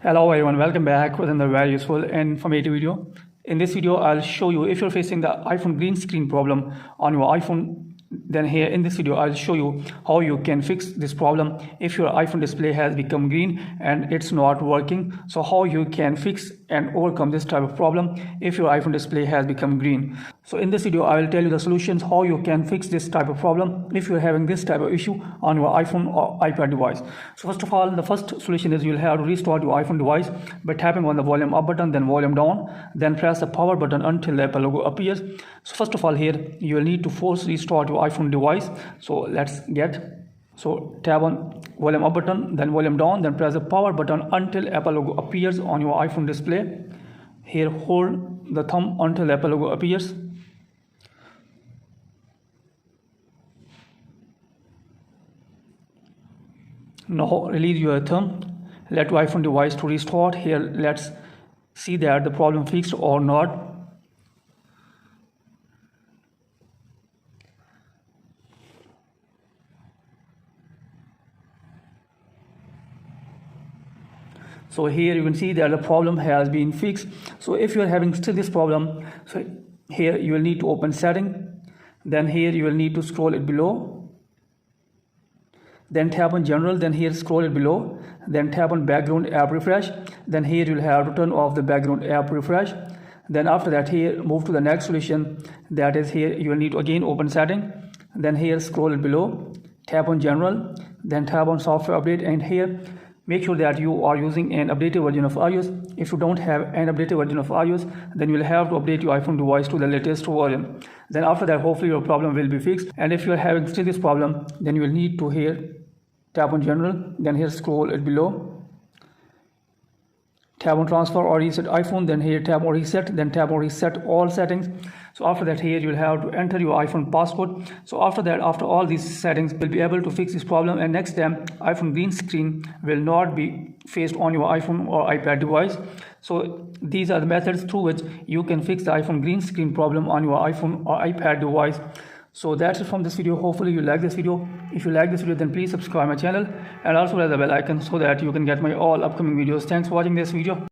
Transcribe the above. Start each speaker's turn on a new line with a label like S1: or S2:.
S1: Hello everyone, welcome back with another very useful and informative video. In this video, I'll show you if you're facing the iPhone green screen problem on your iPhone. Then here in this video, I'll show you how you can fix this problem if your iPhone display has become green and it's not working. So how you can fix and overcome this type of problem if your iPhone display has become green. So in this video, I will tell you the solutions how you can fix this type of problem if you're having this type of issue on your iPhone or iPad device. So first of all, the first solution is you'll have to restart your iPhone device by tapping on the volume up button, then volume down, then press the power button until the Apple logo appears. So first of all, here you will need to force restart your iPhone device. So let's tap on volume up button, then volume down, then press the power button until Apple logo appears on your iPhone display. Here hold the thumb until the Apple logo appears. Now release your thumb, let your iPhone device to restart. Here let's see that the problem fixed or not. So here you can see that the problem has been fixed. So if you are having still this problem, so here you will need to open setting, then here you will need to scroll it below, then tap on general, then here scroll it below, then tap on background app refresh, then here you'll have to turn off the background app refresh. Then after that, here move to the next solution, that is here you will need to again open setting, then here scroll it below, tap on general, then tap on software update, and here make sure that you are using an updated version of iOS. If you don't have an updated version of iOS, then you will have to update your iPhone device to the latest version. Then after that, hopefully your problem will be fixed. And if you are having still this problem, then you will need to here tap on general, then here scroll it below, tap on transfer or reset iPhone, then here tap on reset, then tap on reset all settings. So after that, here you'll have to enter your iPhone passcode. So after that, after all these settings, you'll be able to fix this problem, and next time iPhone green screen will not be faced on your iPhone or iPad device. So these are the methods through which you can fix the iPhone green screen problem on your iPhone or iPad device. So that's it from this video. Hopefully you like this video. If you like this video, then please subscribe my channel and also press the bell icon so that you can get my all upcoming videos. Thanks for watching this video.